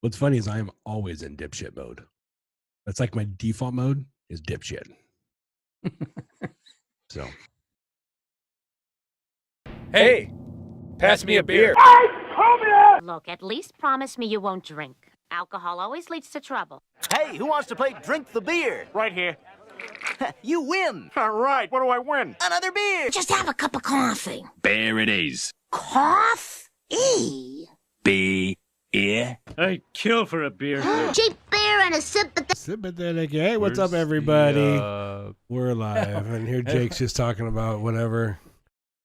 What's funny is I am always in dipshit mode. That's like my default mode is dipshit. So, Hey, pass me a beer. Look, at least promise me you won't drink. Alcohol always leads to trouble. Hey, who wants to play Drink the Beer? Right here. You win. All right, what do I win? Another beer. Just have a cup of coffee. Beer it is. Coffee? Beer. I'd kill for a beer. Cheap beer and a sympathetic. sympathetic. Hey, what's up, Where's everybody? the, We're live, and here Jake's just talking about whatever.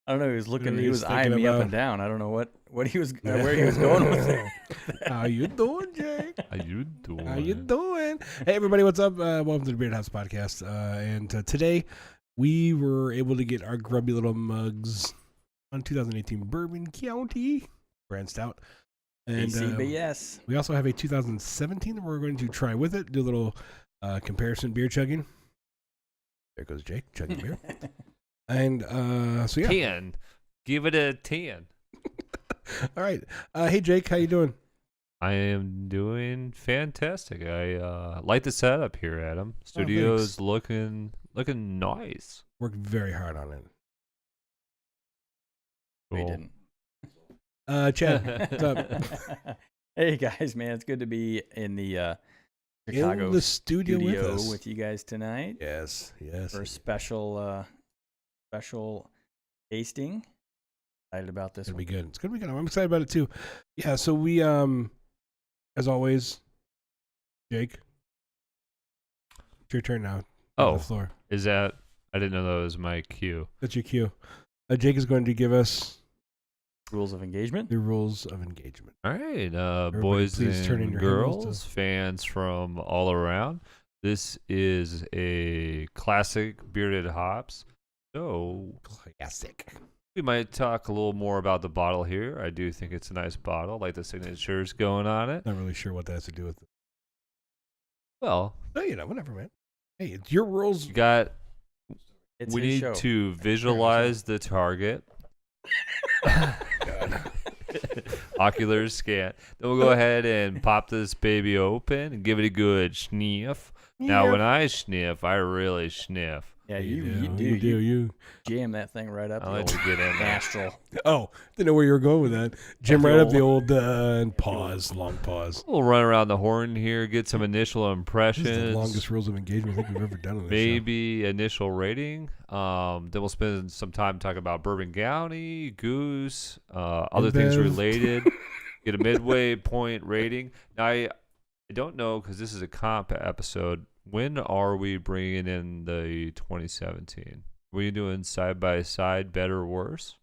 I don't know. He was looking. What He he was was eyeing thinking me up about. and down. I don't know what he was where he was going with it. How you doing, Jake? How you doing? How you doing? Hey, everybody, what's up? Welcome to the Beard House Podcast. And today we were able to get our grubby little mugs on 2018 Bourbon County brand stout. And BCBS. we also have a 2017 that we're going to try with it. Do a little comparison beer chugging. There goes Jake chugging beer. And so yeah. 10. Give it a 10. All right. Hey Jake, how you doing? I am doing fantastic. I like the setup here, Adam. Studio's looking nice. Worked very hard on it. Cool. We didn't. Chad, what's up? Hey guys, man, it's good to be in the Chicago In the studio with us. with you guys tonight Yes. for a special tasting. Excited about this It's gonna one. be good. It's gonna be good. I'm excited about it too. Yeah. So we, as always, Jake, it's your turn now. On Oh, the floor. is that? I didn't know that was my cue. That's your cue. Jake is going to give us Rules of engagement. the rules of engagement. All right, Everybody, boys please turn in and your handles girls, to- fans from all around. This is a classic bearded hops. So Classic. we might talk a little more about the bottle here. I do think it's a nice bottle, like the signatures going on it. Not really sure what that has to do with it. Well, No, whatever, man. Hey, it's your rules. you got. We his need show. to visualize the target. Ocular scan. Then we'll go ahead and pop this baby open and give it a good sniff. Now, when I sniff, I really sniff. Yeah, You you do. do. You. Jam that thing right up I the like old to get in there. nostril. Oh, didn't know where you were going with that. Jim, the right up old- the old and pause, long pause. We'll run around the horn here, get some initial This is impressions. the longest rules of engagement I think we've ever done on this show. Maybe initial rating. Then we'll spend some time talking about Bourbon County, Goose, other things Bev. related. Get a midway point rating. Now, I don't know because this is a comp episode. When are we bringing in the 2017? Were you doing side by side, better or worse?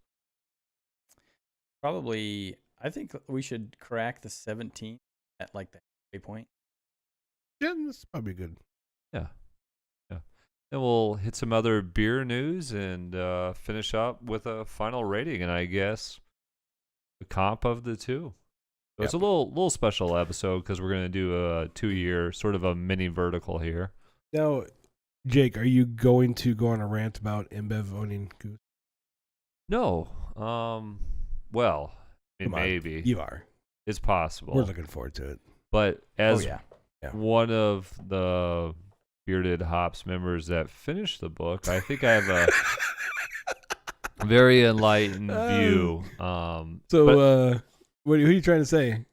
Probably, I think we should crack the 17 at like the halfway point. Yeah, that's probably good. Yeah. Then we'll hit some other beer news and finish up with a final rating, and I guess the comp of the two. So it's a little special episode because we're going to do a 2-year sort of a mini vertical here. Now, Jake, are you going to go on a rant about InBev owning Goose? No. Well, I mean, Come on, maybe. You are. It's possible. We're looking forward to it. But as yeah. one of the Bearded Hops members that finished the book, I think I have a very enlightened view. So, who are you trying to say?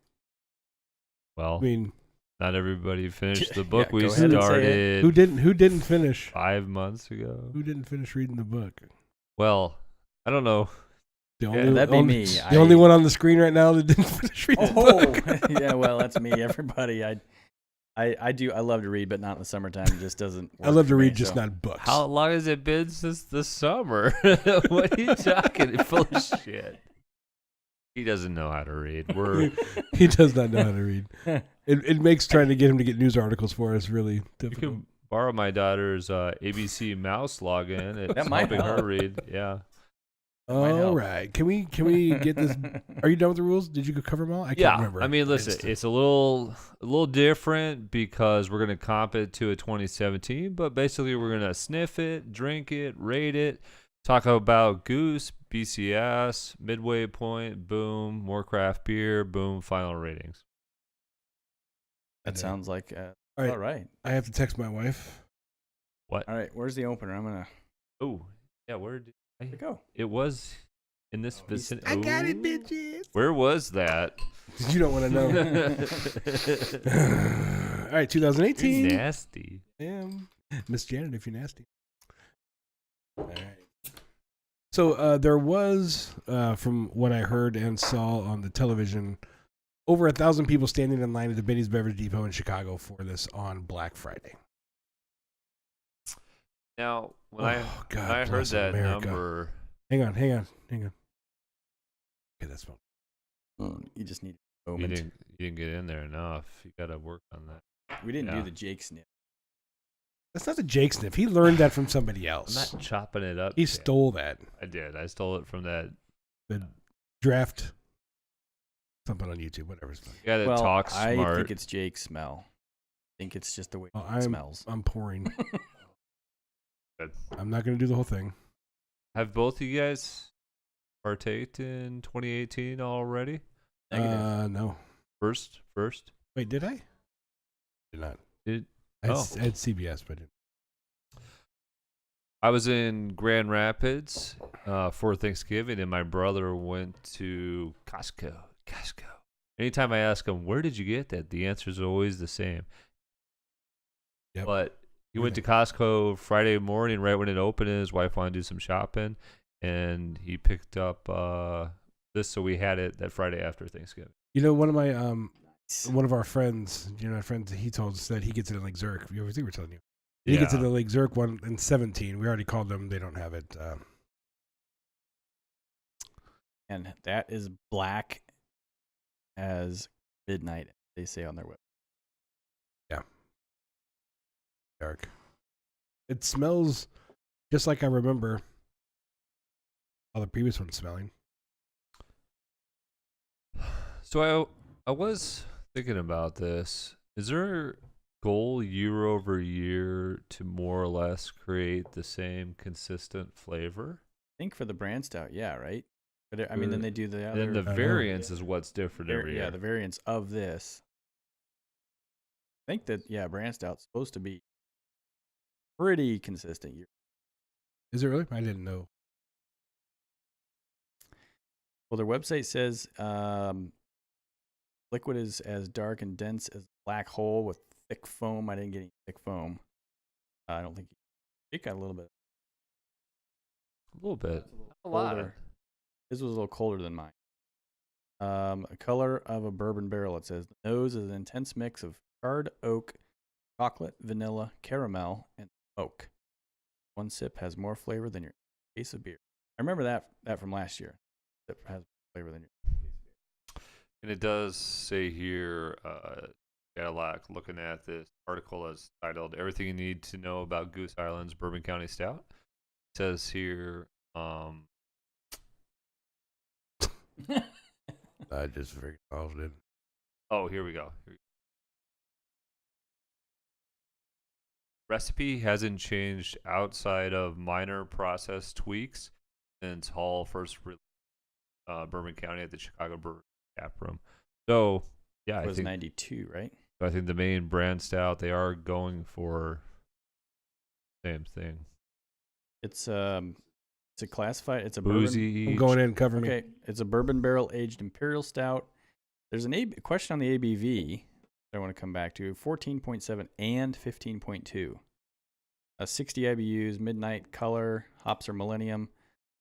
Well, I mean, not everybody finished the book. Yeah, We go ahead and say it. started who didn't finish? 5 months ago. Who didn't finish reading the book? Well, I don't know. The Yeah, that'd be me. The only one on the screen right now that didn't finish reading the book. Oh, yeah. Well, that's me. Everybody, I do. I love to read, but not in the summertime. It just doesn't. I love to work for read, me, just so. not books. How long has it been since the summer? What are you talking? Full of shit. He doesn't know how to read. We're He does not know how to read. It makes trying to get him to get news articles for us really You difficult. can borrow my daughter's ABC Mouse login. It's That might helping her help. read. Yeah. might help. All right, can we get this? Are you done with the rules? Did you cover them all? I can't remember. I mean, listen, it's a little different because we're gonna comp it to a 2017, but basically we're gonna sniff it, drink it, rate it, talk about Goose, BCS, midway point, boom, more craft beer, boom, final ratings. That sounds like All right. all right. I have to text my wife. What? All right, where's the opener? I'm gonna Oh, yeah. Where did go. it was in this vicinity? I got it, bitches. Where was that? You don't want to know. All right, 2018. Nasty. Damn. Miss Janet, if you're nasty. All right. So there was, from what I heard and saw on the television, over 1,000 people standing in line at the Benny's Beverage Depot in Chicago for this on Black Friday. Now, when God I heard bless that America. number, Hang on. Okay, that's fine. You just need a you moment. didn't get in there enough. You got to work on that. We didn't Yeah. do the Jake sniff. That's not the Jake sniff. He learned that from somebody I'm else. not chopping it up. He Jay. stole that. I did. I stole it from that The draft. Something on YouTube, whatever. It's fine. guy that talks I smart. think it's Jake's smell. I think it's just the way Oh, it smells. I'm pouring. Good. I'm not going to do the whole thing. Have both of you guys partaked in 2018 already? Negative. No. First? Wait, did I? Did not. Did I had, Oh. I had CBS, but I didn't. I was in Grand Rapids for Thanksgiving, and my brother went to Costco. Anytime I ask him, where did you get that? The answer is always the same. Yep. But he went to Costco Friday morning, right when it opened, and his wife wanted to do some shopping, and he picked up this, so we had it that Friday after Thanksgiving. You know, one of my one of our friends, he told us that he gets it in Lake Zurich. We were telling you. He gets it in the Lake Zurich one in 17. We already called them. They don't have it. And that is black as midnight, they say on their website. Dark. It smells just like I remember all the previous ones smelling. So I was thinking about this. Is there a goal year over year to more or less create the same consistent flavor? I think for the brand stout, yeah, right? But I mean, then they do the other. And then the I know. variance is what's different every year. Yeah, the variants of this. I think that brand stout's supposed to be pretty consistent year. Is it really? I didn't know. Well, their website says liquid is as dark and dense as a black hole with thick foam. I didn't get any thick foam. I don't think it got a little bit. A little bit. A Colder. This was a little colder than mine. A color of a bourbon barrel. It says the nose is an intense mix of charred oak, chocolate, vanilla, caramel, and smoke. One sip has more flavor than your case of beer. I remember that from last year. Sip has more flavor than your case of beer. And it does say here, looking at this article as titled "Everything You Need to Know About Goose Island's Bourbon County Stout." It says here, I just figured out it. oh, here we go. Recipe hasn't changed outside of minor process tweaks since Hall first released Bourbon County at the Chicago Brewery Tap Room. So, yeah, It was 92, right? I think the main brand stout, they are going for the same thing. It's a bourbon. Boozy. I'm going in and covering me. Okay, it's a bourbon barrel aged imperial stout. There's a question on the ABV that I want to come back to. 14.7 and 15.2. 60 IBUs, midnight color, hops are millennium,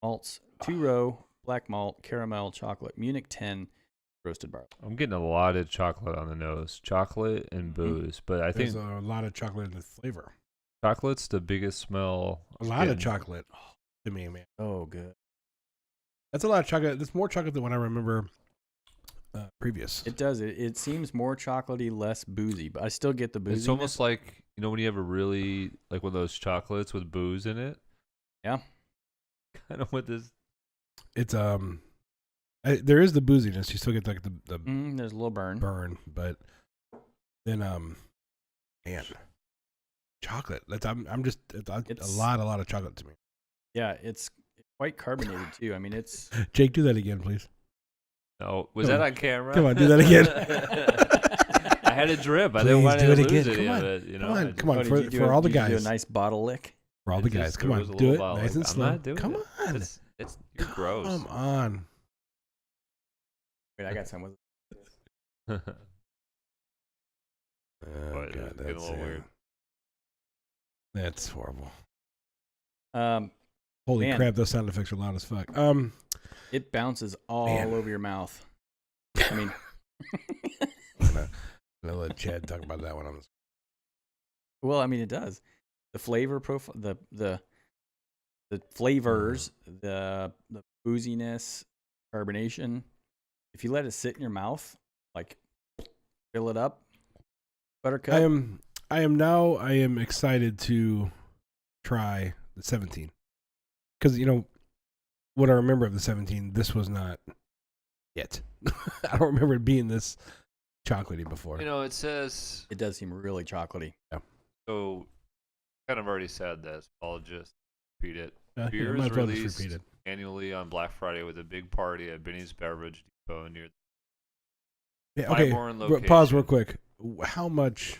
malts 2-row, black malt, caramel, chocolate, Munich 10, roasted barley. I'm getting a lot of chocolate on the nose. Chocolate and booze. But I think There's a lot of chocolate in the flavor. chocolate's the biggest smell. A lot of chocolate to me, man. Oh, good. That's a lot of chocolate. That's more chocolate than what I remember previous. It does. It seems more chocolatey, less boozy, but I still get the booziness. It's almost like, when you have a really, like one of those chocolates with booze in it. Yeah. Kind of with this. It's there is the booziness. You still get like the there's a little burn. but then man, chocolate. That's it's a lot of chocolate to me. Yeah, it's quite carbonated too. I mean, it's Jake, do that again, please. No, was Come that on. on camera? Come on, do that again. I had a drip. I didn't Please want do to it lose again. any Come of on. it. You know, Come on, I just- come on. Oh, did For, you do for all the did you do guys. a nice bottle lick. For all the It guys. just Come on. goes a Do little it. while, Nice like, and I'm slow. not doing Come it. on. It's you're gross. Come on. Wait, I got some with Oh, Boy, God, it's getting a that's little weird. That's horrible. Holy Man. crap, those sound effects are loud as fuck. It bounces all Man. over your mouth. I mean, I'm gonna let Chad talk about that one on this. well, I mean, it does. The flavor profile, the flavors, the booziness, carbonation. If you let it sit in your mouth, like fill it up, buttercup. I am excited to try the 17. Because, you know, what I remember of the 17, this was not yet. I don't remember it being this chocolatey before. You know, it says It does seem really chocolatey. so. Kind of already said this. I'll just repeat it. Yeah, Beer might is as well just released repeat it. annually on Black Friday with a big party at Benny's Beverage Depot near Yeah, okay, Claiborne pause real location. quick.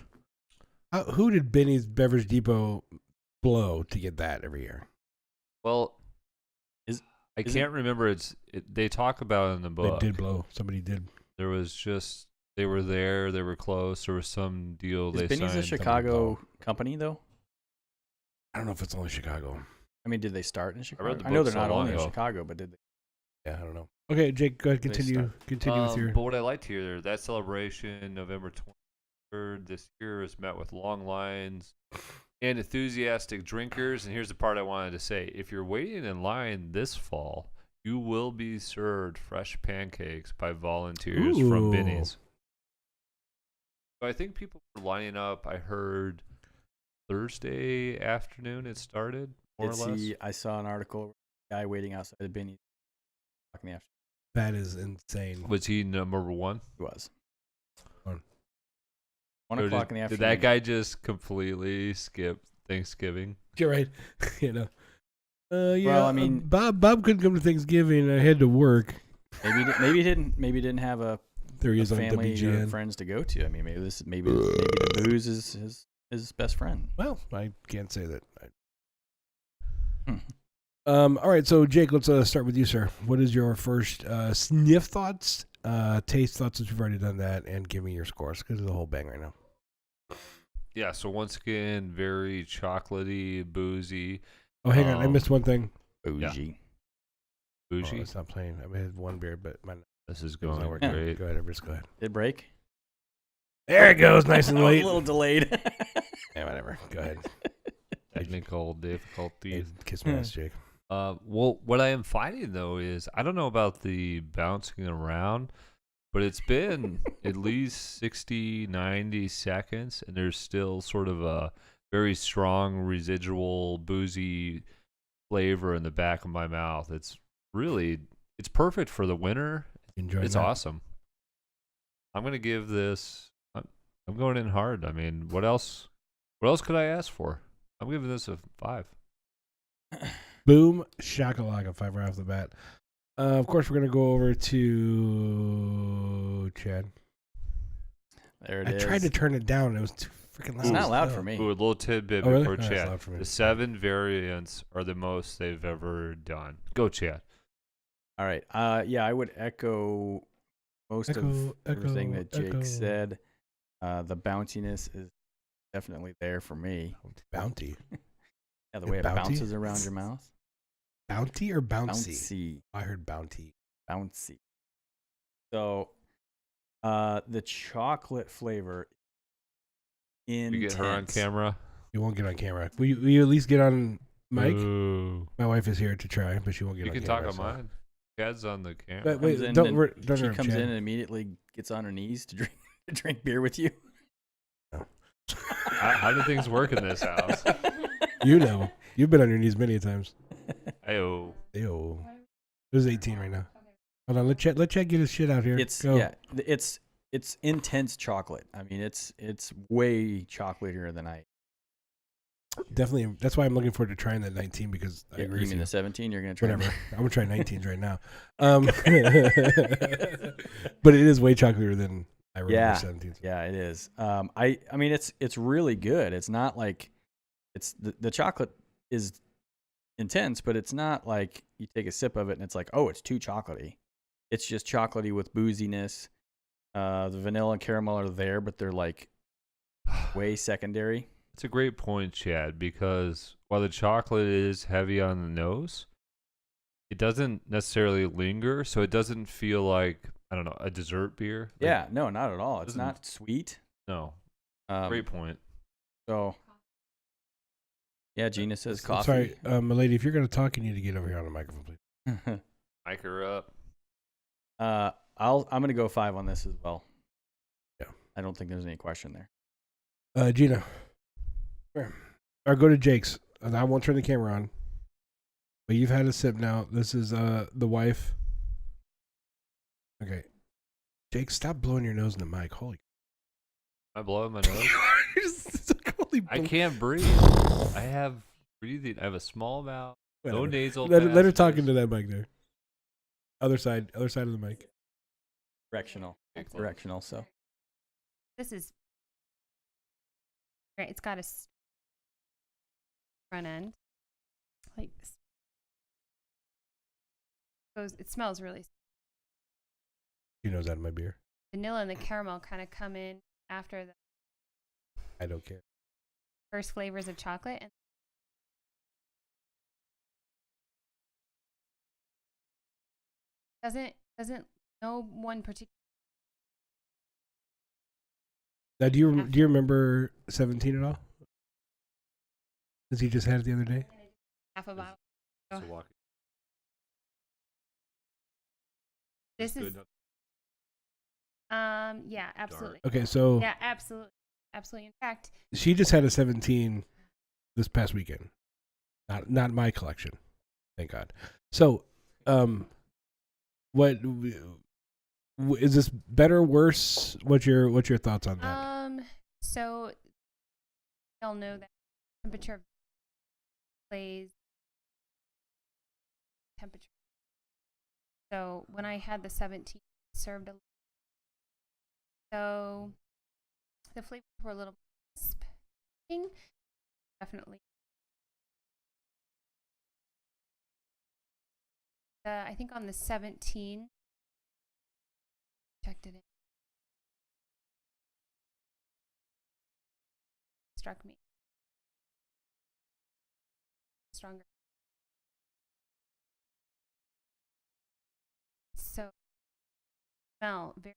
Who did Benny's Beverage Depot blow to get that every year? Well, I is can't remember. They talk about it in the book. They did blow. Somebody did. There was just they were there. They were close. There was some deal Is they Benny's a signed. Chicago company, though? I don't know if it's only Chicago. I mean, did they start in Chicago? the I know book they're so not long only in ago. Chicago, but did they? Yeah, I don't know. Okay, Jake, go ahead. They Continue. Continue with your. But what I liked here, that celebration, November 23rd this year, is met with long lines and enthusiastic drinkers. And here's the part I wanted to say: if you're waiting in line this fall, you will be served fresh pancakes by volunteers from Ooh. Benny's. So I think people were lining up. I heard Thursday afternoon it started, more or less. I saw an article, guy waiting outside of Benny's. In the afternoon. That is insane. Was he number one? He was. Fun. 1 Or o'clock in the did afternoon. that guy just completely skip Thanksgiving? You're right. You know. Yeah. Well, I mean- Bob couldn't come to Thanksgiving. I had to work. Maybe he didn't have a There he is on family or WGN. friends to go to. I mean, maybe the booze is his best friend. Well, I can't say that. Hmm. All right, so Jake, let's start with you, sir. What is your first sniff thoughts, taste thoughts, since we've already done that, and give me your scores, because it's a whole bang right now. Yeah, so once again, very chocolatey, boozy. Oh, hang on, I missed one thing. Bougie. Bougie. Oh, it's not playing. I had one beer, but mine This is it's not going working. great. Go ahead, Everest, go ahead. Did it break? There it goes, nice and I was late. a little delayed. Yeah, whatever. Go ahead. Technical difficulties. Kiss my ass, Jake. Well, what I am finding, though, is I don't know about the bouncing around, but it's been at least 60, 90 seconds, and there's still sort of a very strong residual boozy flavor in the back of my mouth. It's perfect for the winter. Enjoy It's that. awesome. I'm going to give this, I'm going in hard. I mean, what else could I ask for? I'm giving this a 5. Boom, shakalaka, 5 right off the bat. Of course, we're going to go over to Chad. There it I is. tried to turn it down. It was too freaking loud. It's not loud still. for me. Ooh, a little tidbit Oh, really? before Oh, it's Chad. loud for me. The 7 variants are the most they've ever done. Go, Chad. All right. Yeah, I would echo most of everything that Jake said. The bounciness is definitely there for me. Bounty. Yeah, the Yeah, way it bounty? bounces around your mouth. Bounty or bouncy? Bouncy. I heard bounty. Bouncy. So, the chocolate flavor. You get her on Intense. camera. You won't get on camera. Will you at least get on mic? Ooh. My wife is here to try, but she won't get You on can camera. talk on so. mine. Chad's on the camera. But wait, Comes in don't and don't She interrupt comes Chad. in and immediately gets on her knees to drink beer with you. How do things work in this house? You know. You've been on your knees many times. Ayo. Ew. It was 18 right now. Hold on, let Chad get his shit out here. It's Go. yeah, it's intense chocolate. I mean, it's way chocolatier than I. Definitely. That's why I'm looking forward to trying that 19 because I You agree with mean you. the 17? You're gonna try. Whatever. I'm gonna try 19s right now. But it is way chocolatier than I remember Yeah, 17th. yeah, it is. I mean, it's really good. It's not like it's the chocolate is intense, but it's not like you take a sip of it and it's like, oh, it's too chocolatey. It's just chocolatey with booziness. The vanilla and caramel are there, but they're like way secondary. It's a great point, Chad, because while the chocolate is heavy on the nose, it doesn't necessarily linger, so it doesn't feel like, I don't know, a dessert beer. Like, Yeah, no, not at all. It's doesn't- not sweet. No. Um, Great point. So, yeah, Gina says coffee. Sorry, my lady, if you're going to talk, you need to get over here on the microphone, please. Mic her up. I'm gonna go 5 on this as well. Yeah. I don't think there's any question there. Gina. Here. Or go to Jake's. I won't turn the camera on. But you've had a sip now. This is the wife. Okay. Jake, stop blowing your nose in the mic. Holy. Am I blowing my nose? It's like, holy I can't breathe. I have breathing. I have a small mouth. No Whatever. nasal. Let her passages. talk into that mic there. Other side of the mic. Directional. So This is great. It's got a front end like this. It smells really. She knows that in my beer. Vanilla and the caramel kind of come in after the I don't care. first flavors of chocolate. And doesn't no one particular. Now, do you remember 17 at all? Because he just had it the other day. Half a bottle. So walk- This Good is enough. yeah, absolutely. Okay, so Yeah, absolutely. Absolutely. In fact, she just had a 17 this past weekend. Not my collection. Thank God. So, what is this better, worse? What's your thoughts on that? so we all know that temperature of plays temperature. So when I had the 17, served a so the flavors were a little crisp. Definitely. I think on the 17, checked it in. Struck me. Stronger. So, smell very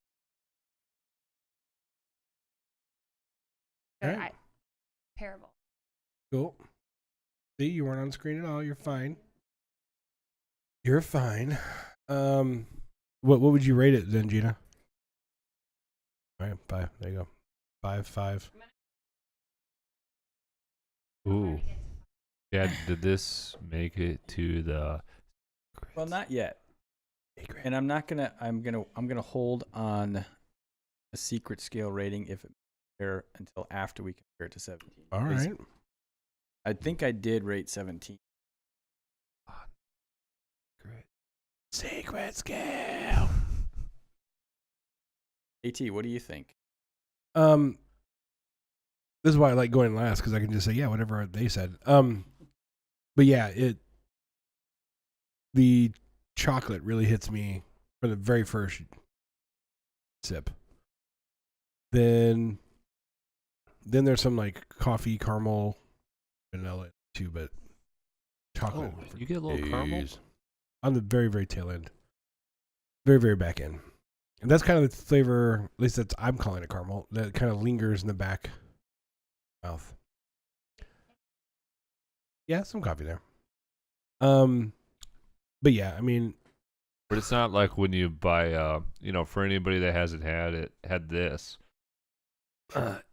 good. Alright. Comparable. Cool. See, you weren't on screen at all. You're fine. You're fine. What would you rate it then, Gina? All right, 5. There you go. 5. Ooh. Yeah, did this make it to the? well, not yet. Secret. And I'm gonna hold on a secret scale rating if it compare until after we compare it to 17. All Because right. I think I did rate 17. Great. Secret scale. AT, what do you think? This is why I like going last, because I can just say, yeah, whatever they said. But yeah, the chocolate really hits me for the very first sip. Then there's some like coffee, caramel, vanilla too, but chocolate. Oh, for you get a little caramel? days. On the very, very tail end. Very, very back end. And that's kind of the flavor, at least that's I'm calling it caramel, that kind of lingers in the back mouth. Yeah, some coffee there. But yeah, I mean, But it's not like when you buy, for anybody that hasn't had this.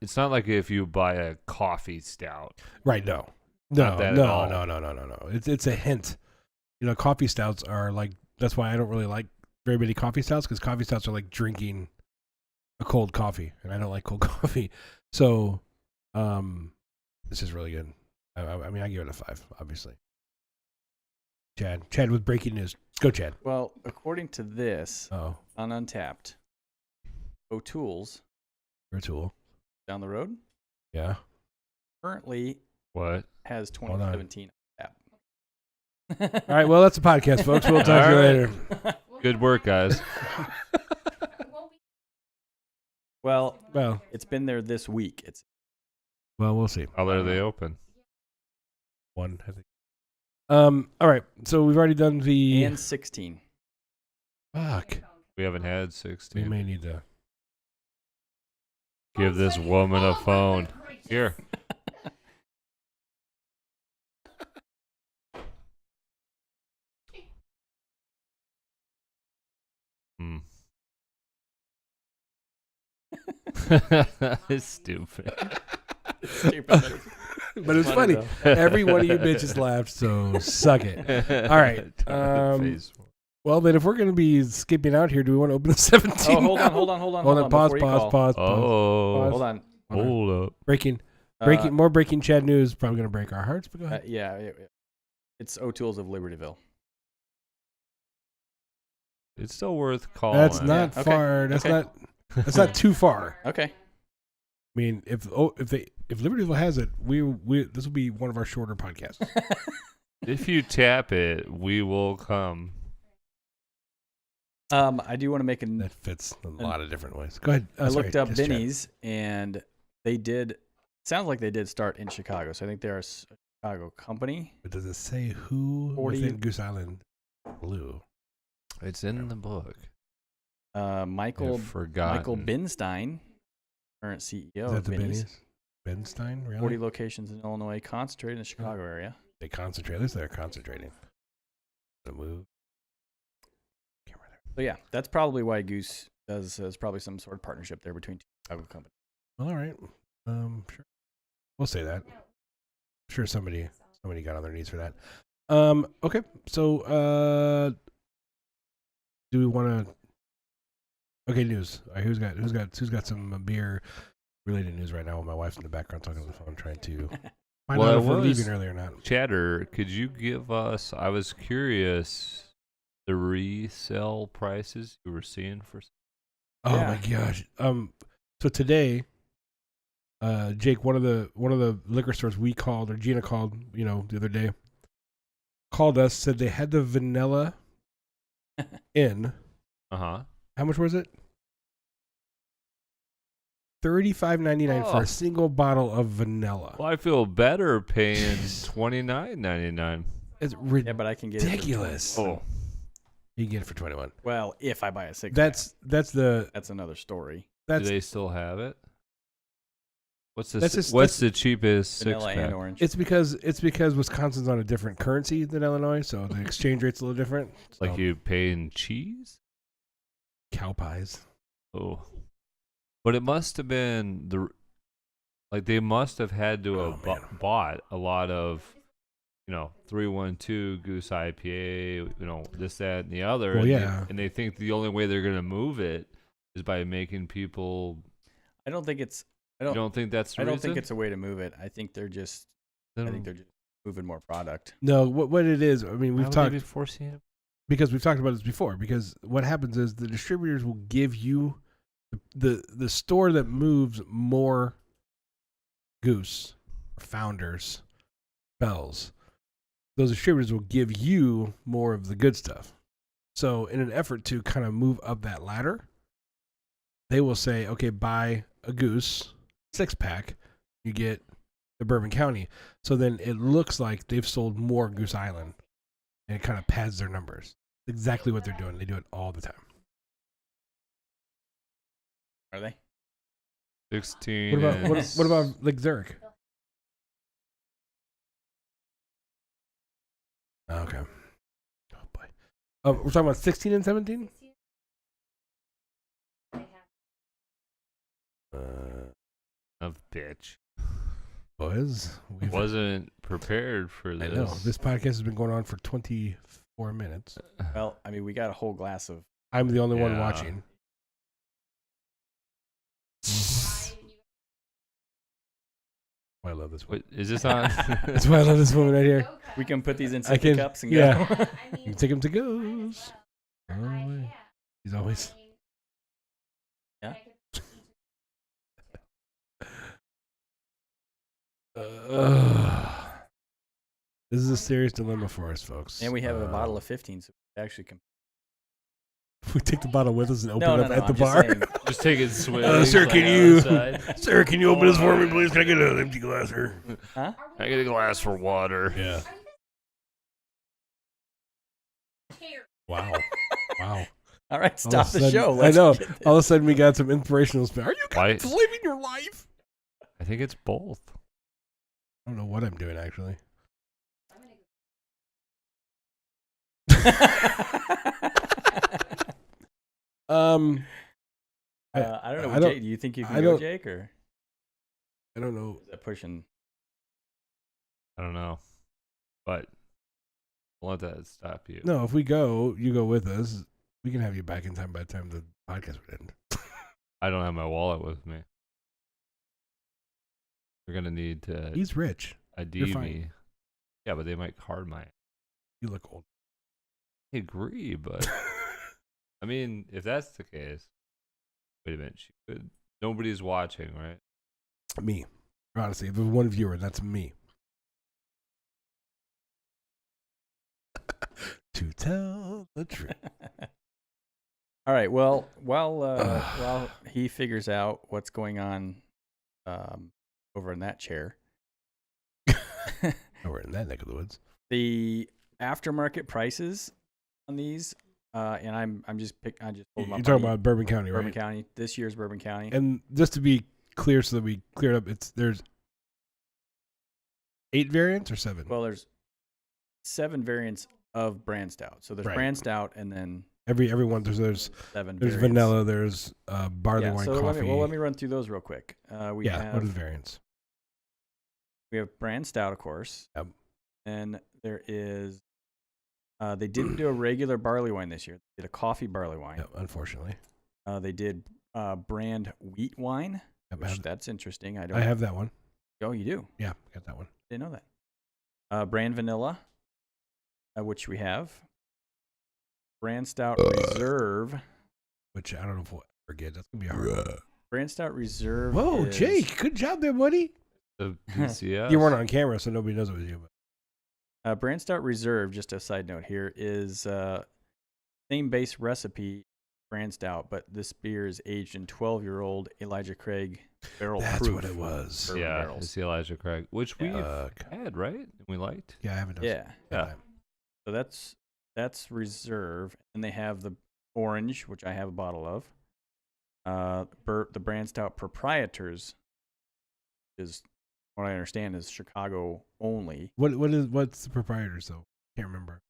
It's not like if you buy a coffee stout. right? No. Not that at all. No. It's a hint. Coffee stouts are like, that's why I don't really like very many coffee stouts, because coffee stouts are like drinking a cold coffee, and I don't like cold coffee. So, this is really good. I mean, I give it a 5, obviously. Chad with breaking news. Go, Chad. Well, according to this, Oh, on Untapped, O'Toole's Tool. down the road Yeah. currently What? has Hold on. 2017 app. All right. Well, that's a podcast, folks. We'll talk to you All right. later. Good work, guys. Well, Well, it's been there this week. It's we'll see. How late are they open? One, I think. All right. So we've already done the. and 16. Fuck. We haven't had We 16. may need to. Give this woman a phone. Here. Hmm. It's stupid. Stupid. But it's funny. though. Every one of you bitches laughed, so suck it. All right. Well, then, if we're going to be skipping out here, do we want to open the 17? Oh, hold on. Hold on. Pause. before you call. Pause. Oh, Hold on. hold up. Breaking. Uh, More breaking Chad news. Probably going to break our hearts, but go ahead. yeah. It's O'Toole's of Libertyville. It's still worth calling. That's not Yeah, okay. far. That's Okay. not. That's not too far. Okay. I mean, if Libertyville has it, we this will be one of our shorter podcasts. If you tap it, we will come. I do want to make That fits a lot of different ways. Go ahead. I Sorry, looked up just Chad. Benny's, and they did. Sounds like they did start in Chicago, so I think they're a Chicago company. But does it say who 40 within Goose Island blew? It's in the book. Michael Forgotten. Binstein, current CEO Is that of the Benny's. Benny's? Benstein, really? 40 locations in Illinois, concentrated in the Chicago area. They concentrate. At least they're concentrating. The move. Camera there. So yeah, that's probably why Goose does. There's probably some sort of partnership there between two Chicago companies. Well, all right. Sure. We'll say that. Sure, somebody got on their knees for that. Okay. So, do we want to? Okay, news. All right, who's got some beer related news right now? While my wife's in the background talking on the phone, trying to find Well, out I if we're was- leaving early or not. Chatter, could you give us? I was curious. The resale prices you were seeing for. Oh Yeah. my gosh. So today, Jake, one of the liquor stores we called, or Gina called, the other day, called us, said they had the vanilla in. Uh-huh. How much was it? $35.99 for Oh. a single bottle of vanilla. Well, I feel better paying $29.99. It's Yeah, but I can get ridiculous. it. Oh, You can get it for 21. Well, if I buy a six, That's another story. do they still have it? What's That's just- what's the cheapest Vanilla six and pack? orange. it's because Wisconsin's on a different currency than Illinois, so the exchange rate's a little different. Like So, you pay in cheese? cow pies. Oh, but it must have been they must have had to have man. bought a lot of 312 Goose IPA, this, that, and the other. Well, and yeah. and they think the only way they're going to move it is by making people. I don't think it's. You don't think that's the I don't reason? think it's a way to move it. I think they're just. I think they're just moving more product. No, what it is, I mean, Why we've would talked they be forcing it? because we've talked about this before. Because what happens is the distributors will give you the store that moves more Goose, Founders, Bells. Those distributors will give you more of the good stuff. So, in an effort to kind of move up that ladder, they will say, "Okay, buy a Goose 6-pack, you get the Bourbon County." So then it looks like they've sold more Goose Island, and it kind of pads their numbers. Exactly what they're doing. They do it all the time. Are they? 16. What about like Zurich? Okay. Oh boy. We're talking about 16 and 17. Of bitch. Boys, Wasn't prepared for I this. know this podcast has been going on for 24 minutes. Well, I mean, we got a whole glass of. I'm the only one Yeah. watching. I love this one. Wait, is this on? That's why I love this woman right here. We can put these in I sippy can- cups and yeah. go. You can take him to Goose. Oh, he's always. Yeah. This is a serious dilemma for us, folks. And we have a bottle of 15, so we actually can. We take the bottle with us and open No, it no, up no. at the I'm just bar. saying, Just take it swig. Sir, like can you, outside. sir, can you open this for me, please? Can I get an empty glass here? huh? I get a glass for water. Yeah. Wow. Wow. All right, All stop of the a sudden- show. I Let's know. get this. All of a sudden, we got some inspirational stuff. Are you Why- guys living your life? I think it's both. I don't know what I'm doing, actually. I don't know. I don't- Jake, do you think you I can go, don't- Jake, or I don't know. is that pushing? I don't know. But don't let that stop you. No, if we go, you go with us. We can have you back in time by the time the podcast would end. I don't have my wallet with me. You're going to need to He's rich. ID fine. me. Yeah, but they might card my. You look old. I agree, but I mean, if that's the case, wait a minute. She could. Nobody's watching, right? Me. Honestly, if there's one viewer, that's me. To tell the truth. All right. Well, while he figures out what's going on over in that chair, Oh, we're in that neck of the woods. the aftermarket prices on these, and I just pulled them You're up. talking about Bourbon County, right? Bourbon County, this year's Bourbon County. And just to be clear, so that we cleared up, there's 8 variants or 7? Well, there's 7 variants of brand stout. So there's Right. brand stout, and then every one there's 7. there's variants. vanilla, there's barley wine, so coffee. let me run through those real quick. We what are the have variants? we have brand stout, of course. Yep. And there is they didn't do a regular barley wine this year. They did a coffee barley wine. Yep, unfortunately. They did brand wheat wine, Yep, which that's interesting. I have that one. Oh, you do? Yeah, got that one. Didn't know that. Brand vanilla, which we have. Brand stout reserve. Which I don't know if we'll ever get. That's gonna be hard. Brand stout reserve. Whoa, is- Jake, good job there, buddy. The BCBS. You weren't on camera, so nobody knows it was you. But Brand stout reserve. Just a side note here is same base recipe brand stout, but this beer is aged in 12-year-old Elijah Craig barrel that's proof. what it was. bourbon Yeah, barrels. it's the Elijah Craig, which we've Yuck. had, right? And we liked. Yeah, I haven't done Yeah. Yeah. So that's reserve, and they have the orange, which I have a bottle of. The brand stout proprietors is what I understand is Chicago only. What's the proprietors though? Can't remember.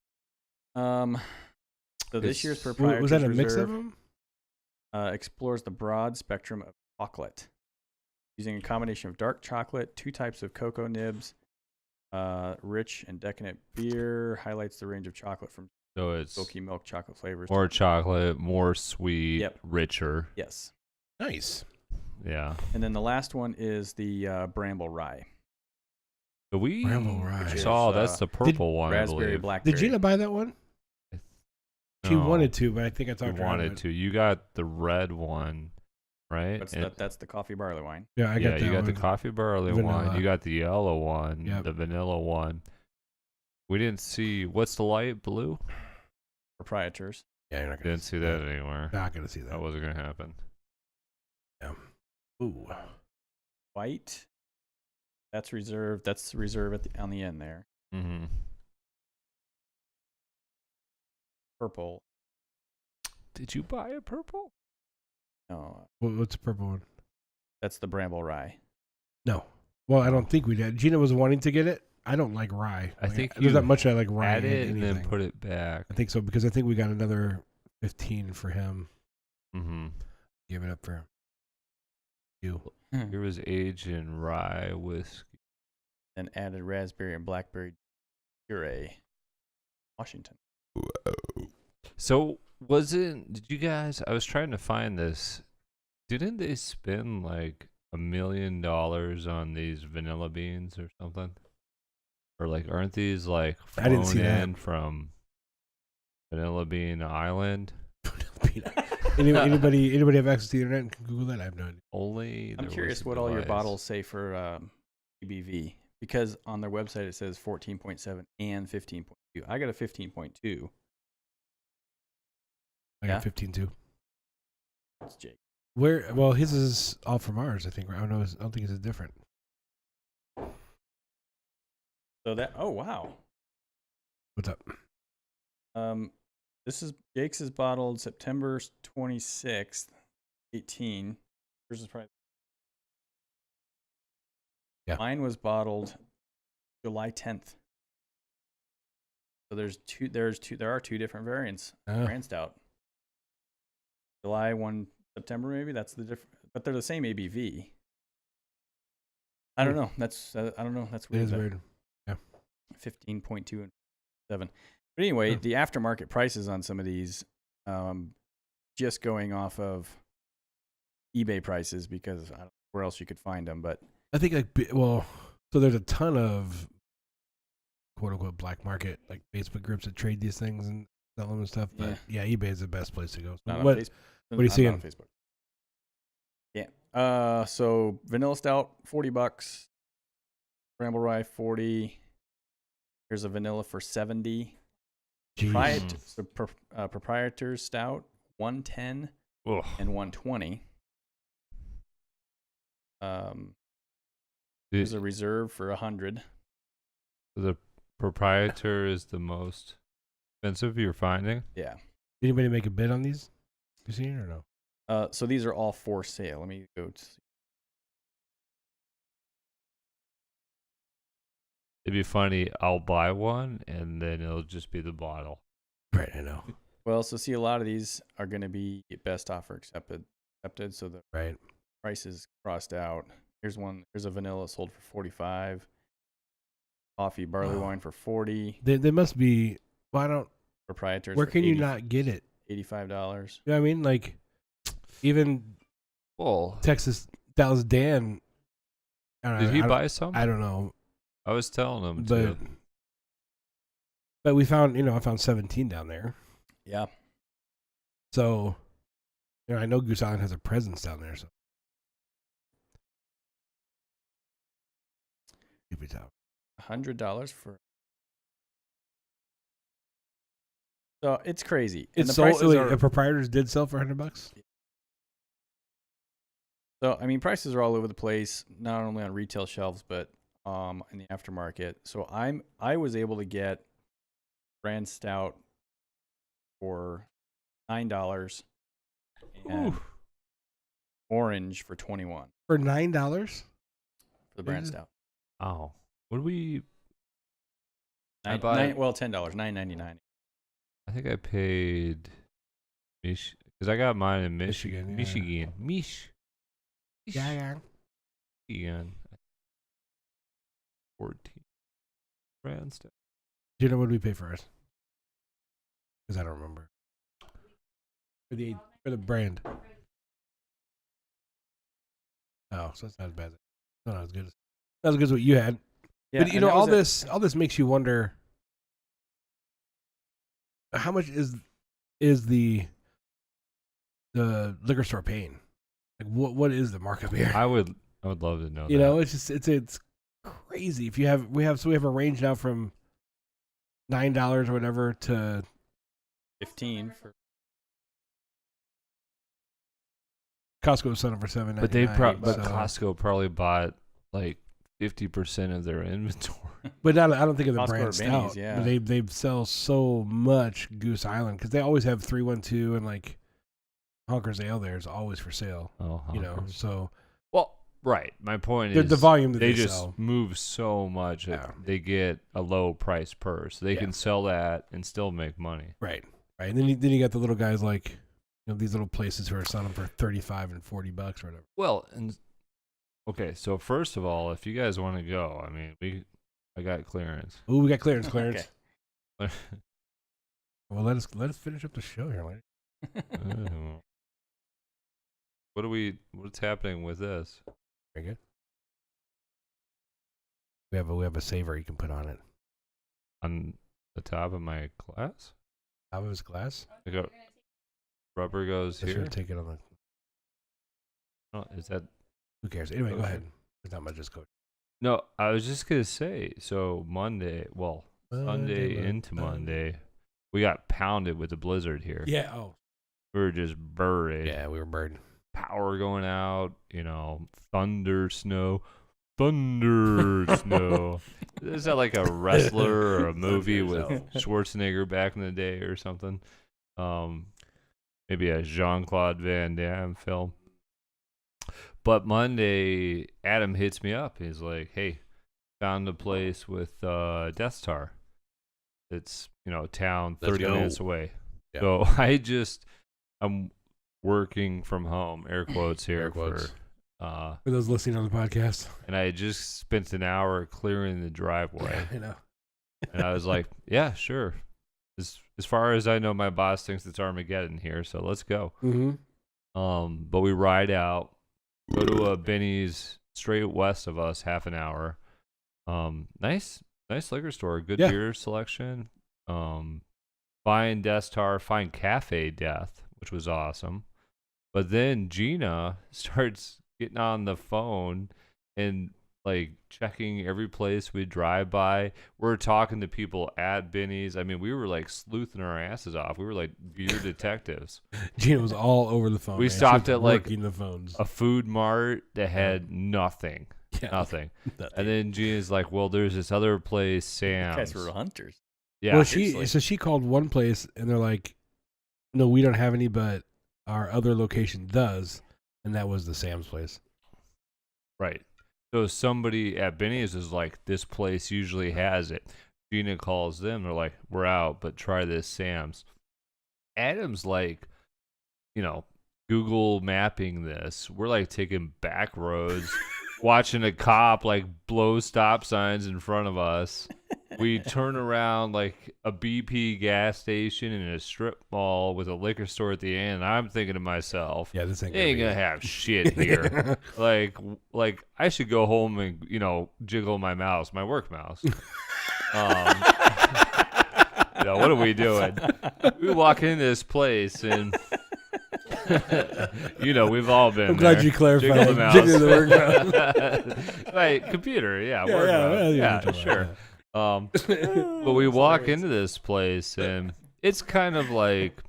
So this year's It's- proprietors Was that a mix reserve, of them? explores the broad spectrum of chocolate, using a combination of dark chocolate, 2 types of cocoa nibs, rich and decadent beer, highlights the range of chocolate from So it's silky milk chocolate flavors. more chocolate, more sweet, Yep. richer. Yes. Nice. Yeah. And then the last one is the Bramble Rye. But we Bramble Rye. Which saw is, that's the purple one, I Raspberry, believe. blackberry. Did Gina buy that one? She No, wanted to, but I think I we talked her out of wanted it. to. You got the red one, right? That's the coffee barley wine. Yeah, I yeah, got that you got one. the coffee barley one. Vanilla. You got the yellow one. Yep. The vanilla one. We didn't see what's the light blue. Proprietors. Yeah, you're not gonna Didn't see that anywhere. Not gonna see that. That wasn't gonna happen. Ooh. White. That's reserve. That's reserve on the end there. Mm-hmm. Purple. Did you buy a purple? No, What's the purple one? that's the Bramble Rye. No. Well, I don't think we did. Gina was wanting to get it. I don't like rye. I think there's you not much I like rye. Add in it and then anything. put it back. I think so because I think we got another 15 for him. Mm-hmm. Give it up for you. Here was aged in rye whiskey. And added raspberry and blackberry puree. Washington. So did you guys, I was trying to find this. Didn't they spend like $1 million on these vanilla beans or something? Or like, aren't these like I didn't flown see that. in from Vanilla Bean Island? Anybody have access to the internet and can Google that? I have no idea. Only. I'm there curious was a what all your device. bottles say for ABV because on their website it says 14.7 and 15.2. I got a 15.2. I got 15 too. That's Jake. Where? Well, his is all from ours, I think. I don't know. I don't think it's different. So that. Oh wow. What's up? This is Jake's is bottled September 26th, 18. Yours is probably. Yeah. Mine was bottled July 10th. So there are two different variants. Brand Stout. July 1, September maybe. That's the different, but they're the same ABV. I don't know. That's I don't know. That's weird. It is weird. Yeah. 15.2 and 7. But anyway, the aftermarket prices on some of these, just going off of eBay prices because I don't know where else you could find them. But I think so there's a ton of quote unquote black market like Facebook groups that trade these things and sell them and stuff. But yeah, eBay is the best place to go. So what are you seeing? On Facebook. Yeah. So vanilla stout $40, Bramble Rye 40. Here's a vanilla for 70. Proprietor's stout 110 and 120. There's a reserve for 100. The proprietor is the most expensive you're finding? Yeah. Anybody make a bid on these? You seen it or no? So these are all for sale. Let me go to see. It'd be funny. I'll buy one, and then it'll just be the bottle. Right, I know. Well, so see, a lot of these are going to be best offer accepted. So the price is crossed out. Here's one. Here's a vanilla sold for 45. Coffee barley wine for 40. They must be. Well, I don't. Proprietors. Where can you not get it? $85. You know what I mean? Like, even Dallas Dan. Did he buy some? I don't know. I was telling him to. But we found, I found 17 down there. Yeah. So, I know Goose Island has a presence down there. So, $100 for. So it's crazy. It's sold. The proprietors did sell for $100. So I mean, prices are all over the place, not only on retail shelves but in the aftermarket. So I was able to get brand stout for $9 and orange for $21. For $9 for the brand stout. Oh, what do we? $10, $9.99. I think I paid because I got mine in Michigan. Yeah. Michigan. 14 brand stuff. Do you know what we pay for ours? Because I don't remember. For the brand. Oh, so that's not as bad. Not as good. Not as good as what you had. Yeah, but all this makes you wonder. How much is the liquor store paying? Like what is the markup here? I would love to know. It's crazy. If we have a range now from $9 or whatever to $15 for Costco was selling for $7.99. But Costco probably bought like 50% of their inventory. But I don't think of the Costco brand or Stout. Benny's, yeah. They sell so much Goose Island because they always have 312 and like Honker's Ale there is always for sale. Oh, Honkers. So right. My point is the volume that they they just sell. move so much that they get a low price per, so they can sell that and still make money. Right. And then you got the little guys like these little places who are selling for $35 and $40 or whatever. Well, and okay, so first of all, if you guys want to go, I mean, I got clearance. Ooh, we got clearance. Okay. Well, let us finish up the show here, lady. What's happening with this? Very good. We have a saver you can put on it. On the top of my glass? Top of his glass? Rubber goes here. Take it on the. Oh, is that? Who cares? Anyway, go ahead. There's not much just go. No, I was just gonna say. So Monday, Sunday into Monday, we got pounded with a blizzard here. Yeah. Oh. We were just buried. Yeah, we were burned. Power going out. Thunder snow. Is that like a wrestler or a movie with Schwarzenegger back in the day or something? Maybe a Jean-Claude Van Damme film. But Monday, Adam hits me up. He's like, "Hey, found a place with Death Star. It's town 30 minutes away." Yeah. So I'm working from home, air quotes here, Air quotes. for those listening on the podcast. and I had just spent an hour clearing the driveway. I know. And I was like, "Yeah, sure. As far as I know, my boss thinks it's Armageddon here, so let's go." Mm-hmm. But we ride out, go to a Benny's straight west of us, half an hour. Nice liquor store, good beer selection. Find Death Star, find Cafe Death, which was awesome. But then Gina starts getting on the phone and like checking every place we drive by. We're talking to people at Benny's. I mean, we were like sleuthing our asses off. We were like beer detectives. Gina was all over the phone. We man. stopped She was at like working the phones. a food mart that had nothing. Yeah. Nothing. And then Gina's like, "Well, there's this other place, You Sam's." guys were hunters. Yeah. Well, seriously. she called one place and they're like, "No, we don't have any, but our other location does," and that was the Sam's place. Right. So somebody at Benny's is like, "This place usually has it." Gina calls them. They're like, "We're out, but try this Sam's." Adam's like, Google mapping this. We're like taking back roads, watching a cop like blow stop signs in front of us. We turn around like a BP gas station in a strip mall with a liquor store at the end. And I'm thinking to myself, Yeah, this ain't they ain't gonna have shit here. like I should go home and jiggle my mouse, my work mouse. What are we doing? We walk in this place and we've all been. I'm glad there. you clarified. Jiggle the mouse. Jiggle the work mouse. Right, computer. Yeah, Yeah, word yeah, mouse. well, Yeah, yeah, sure. But we walk into this place and it's kind of like,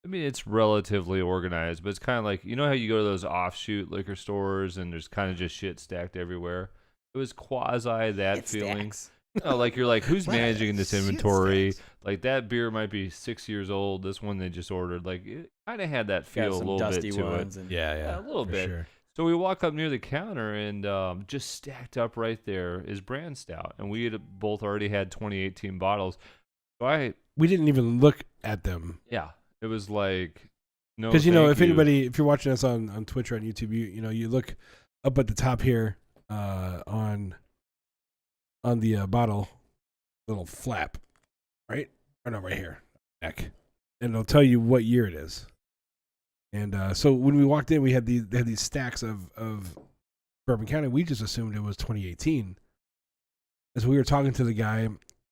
it's relatively organized, but it's kind of like, how you go to those offshoot liquor stores and there's kind of just shit stacked everywhere. It was quasi that feeling. Like you're like, who's managing this inventory? Like that beer might be 6 years old. This one they just ordered. Like it kind of had that feel a little bit to it. Yeah, a little for bit. sure. So we walk up near the counter and just stacked up right there is brand stout, and we had both already had 2018 bottles. So We didn't even look at them. Yeah, it was like no. Because if you're watching us on Twitch or on YouTube, you look up at the top here on the bottle, little flap, right? Or no, right here, neck, and it'll tell you what year it is. And so when we walked in, they had these stacks of Bourbon County. We just assumed it was 2018. As we were talking to the guy,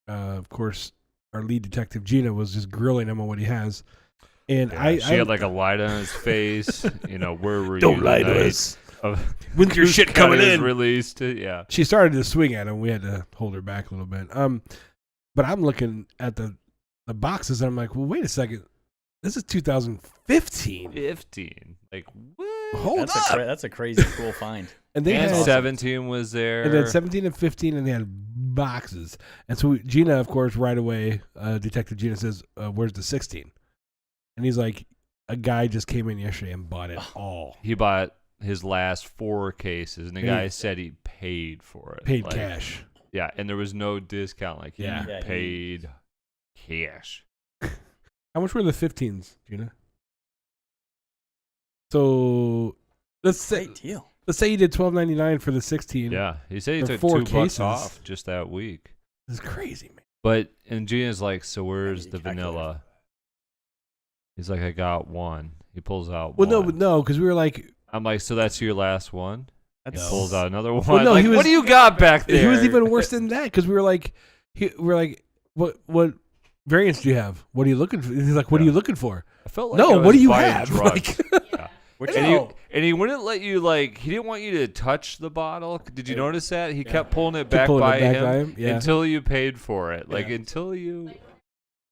of course, our lead detective Gina was just grilling him on what he has. And she had like a light on his face. Where were you? Don't lie to us. When's your shit coming in? Released. Yeah. She started to swing at him. We had to hold her back a little bit. But I'm looking at the boxes and I'm like, well, wait a second. This is 2015. 15. Like what? Hold up. That's a crazy cool find. And they had 17 was there. And then 17 and 15, and they had boxes. And so Gina, of course, right away, Detective Gina says, "Where's the 16?" And he's like, "A guy just came in yesterday and bought it all. He bought his last 4 cases, and the guy said he paid for it. Paid cash. Yeah, and there was no discount. Like he Yeah. paid cash. How much were the 15s, Gina? So let's say Great deal. Let's say you did $12.99 for the 16. Yeah, he said he For took 4 $2 cases. off just that week. This is crazy, man. But and Gina's like, so where's need the a calculator. vanilla? He's like, I got one. He pulls out Well, one. no, because we were like, I'm like, so that's your last one? He That's pulls out another one. Well, no, like, he was- what do you got back there? he was even worse than that because we were like, what variants do you have? What are you looking for? He's like, what are you looking for? I felt like No, I what was do you buying have? drugs. Like- Yeah. Which And he wouldn't let you he didn't want you to touch the bottle. Did you notice that? He kept pulling it back by him Yeah. until you paid for it. Yeah. Until you.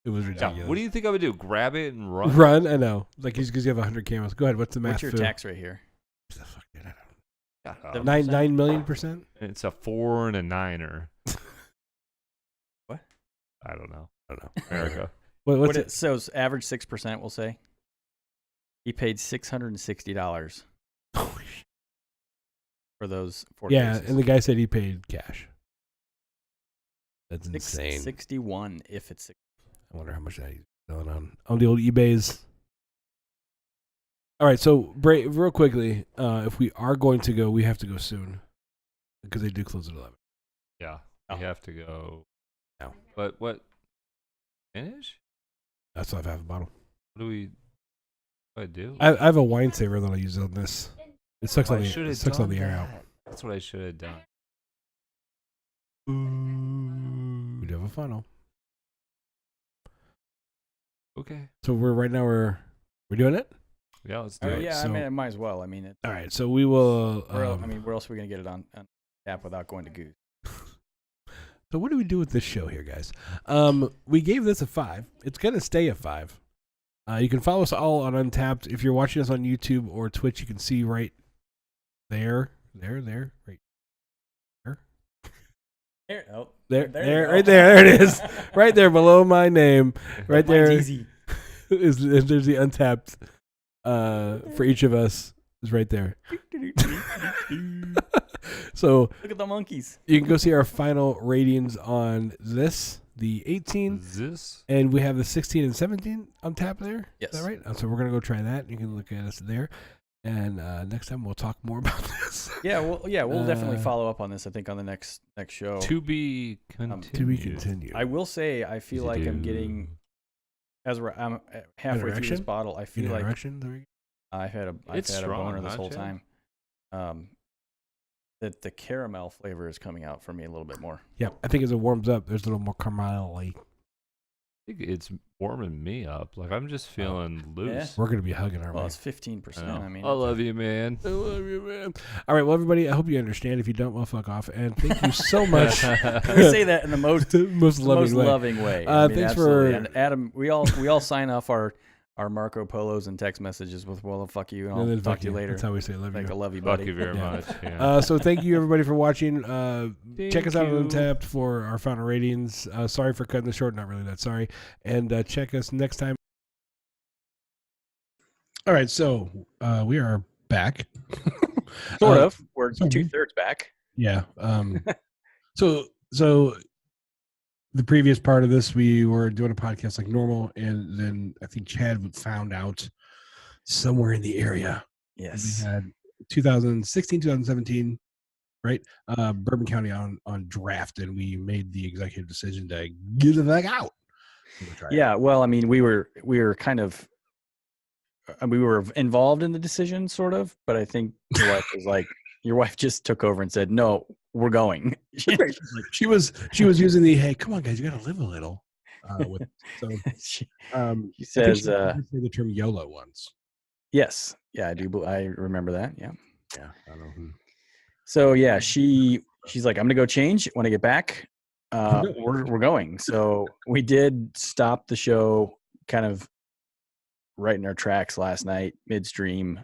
It was Yeah, ridiculous. what do you think I would do? Grab it and run? Run? I know. Because you have 100 cameras. Go ahead. What's the math? What's your tax rate here? The fuck, dude, I don't know. God, 9 million%? It's a 4 and a 9er. What? I don't know. America. America. What's it? So it's average 6%, we'll say. He paid $660 for those 4 Yeah, cases. and the guy said he paid cash. That's insane. 61 if it's I wonder how much that he's selling on the old eBays. All right, so real quickly, if we are going to go, we have to go soon because they do close at 11. Yeah. Oh. We have to go. No. But what? Finish? That's why I have a bottle. What do I do? I have a wine saver that I use on this. It sucks all I the should have sucks all done the air out. that. That's what I should have done. We do have a funnel. Okay. So we're doing it. Yeah, let's do All it. right, yeah, so- I mean, it might as well. I mean, All right, so we will. where else are we going to get it on tap without going to Goose? So what do we do with this show here, guys? We gave this a 5. It's gonna stay a 5. You can follow us all on Untapped. If you're watching us on YouTube or Twitch, you can see right there, right There, oh, there, you there, go. right there. There it is, right there below my name, right there. Mine's easy. There's the Untapped for each of us is right there. So Look at the monkeys. you can go see our final ratings on this, the 18, This? and we have the 16 and 17 on tap there. Yes. Is that right? So we're going to go try that. You can look at us there. And next time we'll talk more about this. We'll definitely Uh, follow up on this. I think on the next show. To be continued. To be continued. I will say, I feel like I'm getting I'm halfway through this Erection? bottle. I feel like Erection? There we go. I've had a It's strong, boner this huh, whole Chad? time. That the caramel flavor is coming out for me a little bit more. Yeah, I think as it warms up, there's a little more caramel-y. I think it's warming me up. I'm just feeling loose. We're going to be hugging our Well, way. it's 15%. I know. I mean, I love you, man. I love you, man. All right, well, everybody, I hope you understand. If you don't, well, fuck off. And thank you so much. we say that in the most loving way. way. I mean, Thanks absolutely. for- And Adam. We all sign off our Marco Polos and text messages with "Well, fuck you," and And then I'll talk fuck to you later. That's how we say love Like, I you. love you, Fuck buddy. you very Yeah. much. Yeah. So thank you, everybody, for watching. Check us out on you. Untapped for our final ratings. Sorry for cutting this short. Not really that sorry. And check us next time. All right, so we are back. Sort of. We're sort of. 2/3 back. Yeah. So the previous part of this, we were doing a podcast like normal, and then I think Chad found out somewhere in the area. Yes. We had 2016, 2017, right? Bourbon County on draft, and we made the executive decision to get it back out. Yeah. Well, I mean, we were kind of. We were involved in the decision, sort of, but I think your wife was like, your wife just took over and said, "No, we're going." She was using the hey, come on, guys, you got to live a little. So she I says, think she did say the term YOLO once. "Yes, yeah, I do. I remember that. Yeah." Yeah, I don't know who. So yeah, she's like, "I'm gonna go change when I get back. We're going." So we did stop the show, kind of right in our tracks last night, midstream,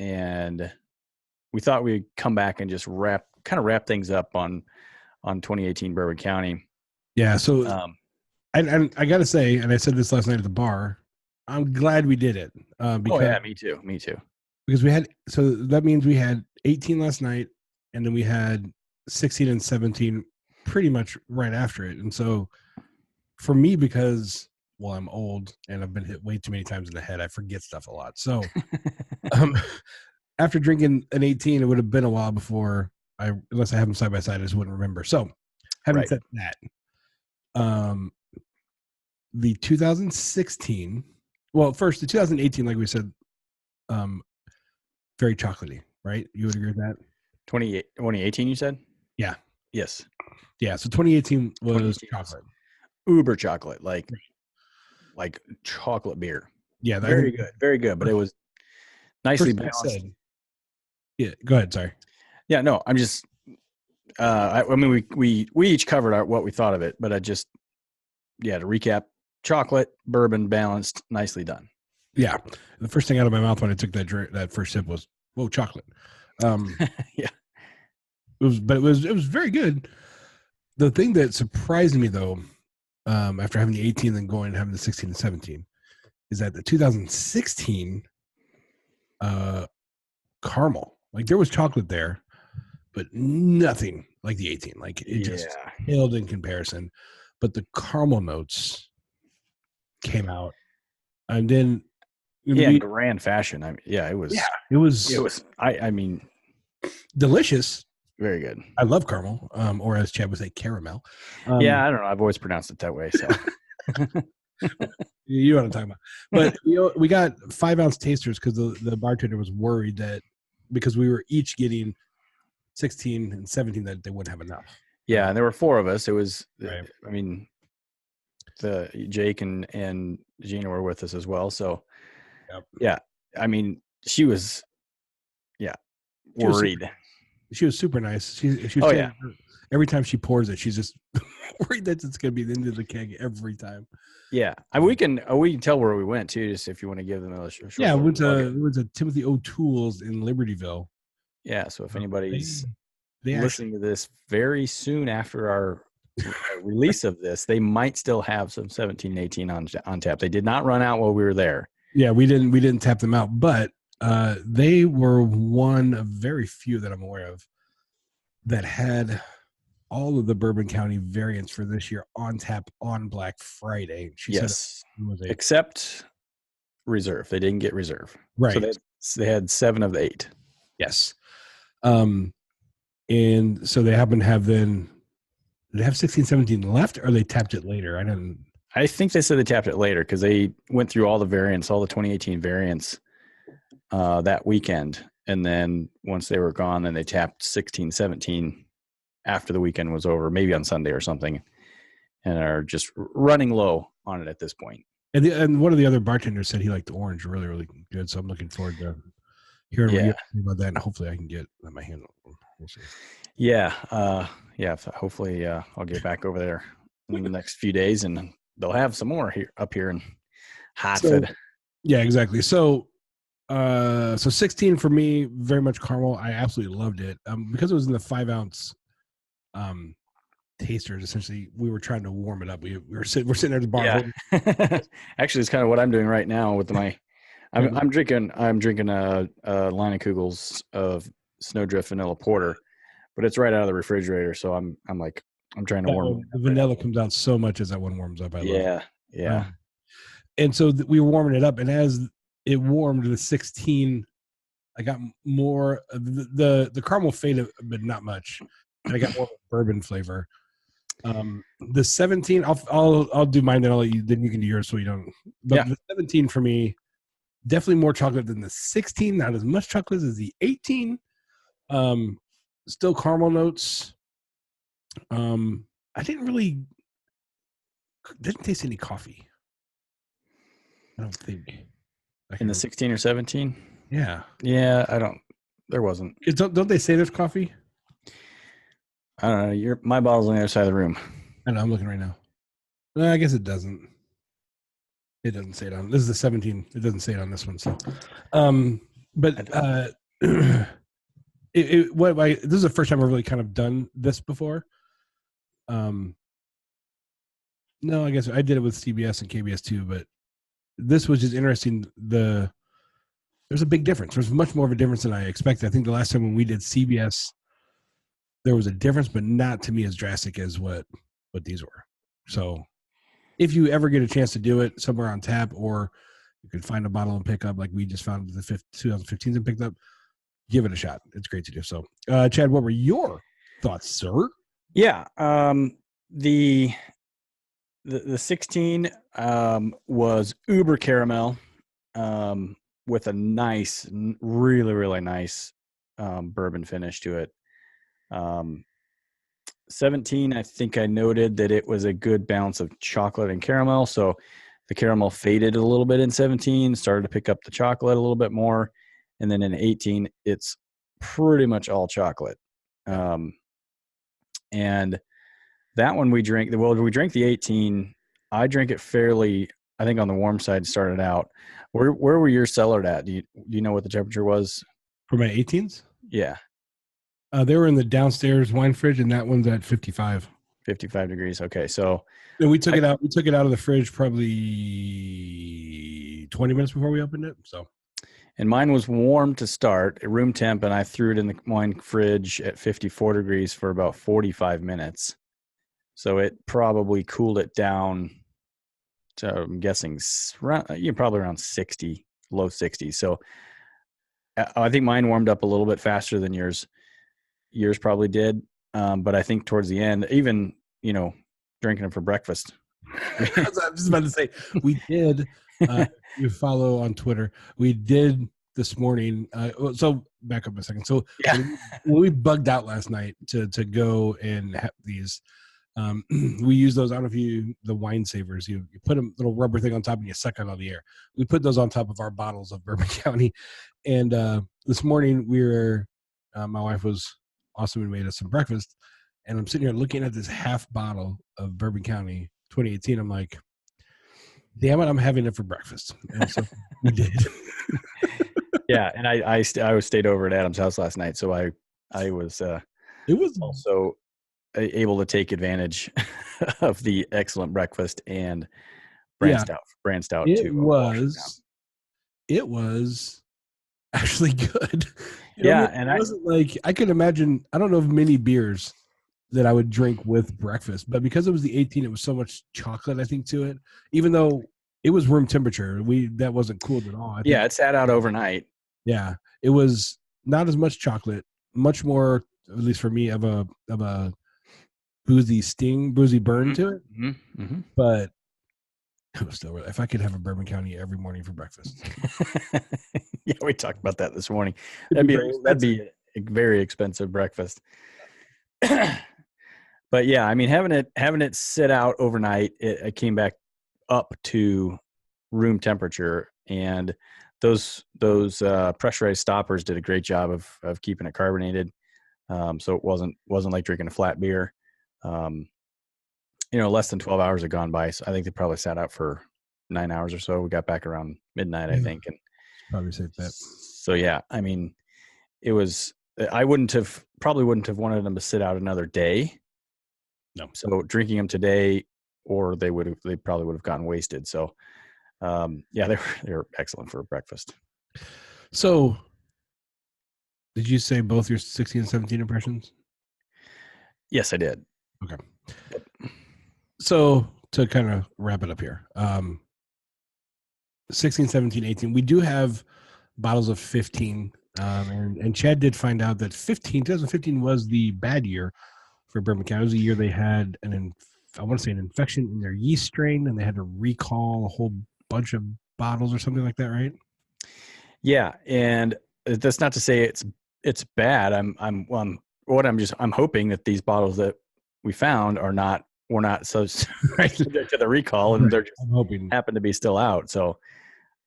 and we thought we'd come back and just wrap things up on 2018 Bourbon County. Yeah, so I got to say, and I said this last night at the bar, I'm glad we did it. Because, me too. Because we had, so that means we had 18 last night, and then we had 16 and 17 pretty much right after it. And so for me, because, well, I'm old and I've been hit way too many times in the head, I forget stuff a lot. So after drinking an 18, it would have been a while before unless I have them side by side, I just wouldn't remember. So having said that, the 2016, well, first the 2018, like we said, very chocolatey, right? You would agree with that? 2018, you said? Yeah. Yes. Yeah. So 2018 was 2018 chocolate. Uber chocolate, like chocolate beer. Yeah. Very good. But it was nicely First thing I balanced. said. Yeah, go ahead. Sorry. Yeah, no, I'm just. I mean, we each covered what we thought of it, but to recap: chocolate, bourbon, balanced, nicely done. Yeah, the first thing out of my mouth when I took that first sip was, "Whoa, chocolate." Yeah, it was very good. The thing that surprised me though, after having the 18 and going and having the 16 and 17, is that the 2016 caramel, like there was chocolate there, but nothing like the 18. Like it just paled in comparison. But the caramel notes came out, and then in grand fashion. I mean, it was. Yeah, it was. I mean, delicious. Very good. I love caramel, or as Chad would say, caramel. I don't know. I've always pronounced it that way. So you know what I'm talking about. But we got 5-ounce tasters because the bartender was worried that because we were each getting 16 and 17 that they wouldn't have enough. Yeah, and there were 4 of us. It was, right. I mean, the Jake and Gina were with us as well. So, yeah, I mean, she was, worried. She was super nice. She was every time she pours it, she's just worried that it's going to be the end of the keg every time. Yeah, we can tell where we went too, just if you want to give them a short. Yeah, it was a Timothy O'Toole's in Libertyville. Yeah, so if anybody's listening to this very soon after our release of this, they might still have some 17 and 18 on tap. They did not run out while we were there. Yeah, we didn't tap them out, but they were one of very few that I'm aware of that had all of the Bourbon County variants for this year on tap on Black Friday. She said it was except reserve. They didn't get reserve. Right. So they had 7 of the 8. Yes. And so they happen to have did they have 16, 17 left, or they tapped it later? I think they said they tapped it later because they went through all the variants, all the 2018 variants that weekend. And then once they were gone, then they tapped 16, 17 after the weekend was over, maybe on Sunday or something, and are just running low on it at this point. And one of the other bartenders said he liked the orange really, really good. So I'm looking forward to hearing what you think about that. And hopefully I can get my hand on. We'll see. Yeah. Hopefully I'll get back over there in the next few days and they'll have some more up here in Hartford. Yeah, exactly. So 16 for me, very much caramel. I absolutely loved it. Because it was in the 5-ounce tasters. Essentially, we were trying to warm it up. We're sitting at the bar. Yeah. Actually, it's kind of what I'm doing right now with my. I'm drinking a line of Kugel's of Snowdrift Vanilla Porter, but it's right out of the refrigerator. So I'm trying to warm it. The vanilla comes out so much as that one warms up. I love it. Yeah. And so we were warming it up, and as it warmed, the 16, I got more the caramel faded, but not much, and I got more bourbon flavor. The 17, I'll do mine, then you can do yours, so you don't. But the 17 for me, definitely more chocolate than the 16. Not as much chocolate as the 18. Still caramel notes. I didn't taste any coffee. I don't think. In the 16 or 17? Yeah. Yeah, there wasn't. Don't they say there's coffee? I don't know. My bottle's on the other side of the room. I know. I'm looking right now. I guess it doesn't. It doesn't say it on. This is the 17. It doesn't say it on this one. So, this is the first time I've really kind of done this before. No, I guess I did it with CBS and KBS too, but this was just interesting. There's a big difference. There's much more of a difference than I expected. I think the last time when we did CBS, there was a difference, but not to me as drastic as what these were. So if you ever get a chance to do it somewhere on tap, or you can find a bottle and pick up, like we just found the 2015s and picked up, give it a shot. It's great to do. So, Chad, what were your thoughts, sir? Yeah. The 16 was uber caramel with a nice, really, really nice bourbon finish to it. 17, I think I noted that it was a good balance of chocolate and caramel. So the caramel faded a little bit in 17, started to pick up the chocolate a little bit more. And then in 18, it's pretty much all chocolate. And that one we drink the 18. I drink it fairly, I think on the warm side started out. Where were your cellar at? Do you know what the temperature was? For my 18s? Yeah. They were in the downstairs wine fridge, and that one's at 55. 55 degrees. Okay. So and we took it out. We took it out of the fridge probably 20 minutes before we opened it. So, and mine was warm to start, at room temp, and I threw it in the wine fridge at 54 degrees for about 45 minutes. So it probably cooled it down to, I'm guessing, probably around 60, low 60s. So I think mine warmed up a little bit faster than yours. Yours probably did. But I think towards the end, even, drinking them for breakfast. I was just about to say, we did, you follow on Twitter, we did this morning. So back up a second. So when we bugged out last night to go and have these, we use those. I don't know if the wine savers, you put a little rubber thing on top and you suck out all the air. We put those on top of our bottles of Bourbon County. And this morning my wife was awesome and made us some breakfast. And I'm sitting here looking at this half bottle of Bourbon County 2018. I'm like, damn it, I'm having it for breakfast. And so we did. Yeah. And I stayed over at Adam's house last night. So I was, it was also able to take advantage of the excellent breakfast and brand stout it was actually good. And I wasn't like, I could imagine, I don't know of many beers that I would drink with breakfast, but because it was the 18, it was so much chocolate, I think, to it, even though it was room temperature. That wasn't cooled at all. It sat out overnight. Yeah. It was not as much chocolate, much more, at least for me, of a boozy burn to it. Mm-hmm. But it was still, if I could have a Bourbon County every morning for breakfast. Yeah, we talked about that this morning. That'd be a very expensive breakfast. But yeah, I mean, having it sit out overnight, it came back up to room temperature, and those pressurized stoppers did a great job of keeping it carbonated. So it wasn't like drinking a flat beer. Less than 12 hours had gone by. So I think they probably sat out for 9 hours or so. We got back around midnight, I think. And probably safe bet. So yeah, I mean, it was, I probably wouldn't have wanted them to sit out another day. No. So drinking them today, or they probably would have gotten wasted. So they were excellent for breakfast. So did you say both your 16 and 17 impressions? Yes, I did. Okay. So to kind of wrap it up here, 16, 17, 18, we do have bottles of 15. And Chad did find out that 2015 was the bad year for Bourbon County. It was a year they had an infection in their yeast strain, and they had to recall a whole bunch of bottles or something like that, right? Yeah, and that's not to say it's bad. I'm hoping that these bottles that we found were not so subject to the recall, and they're just happen to be still out. So,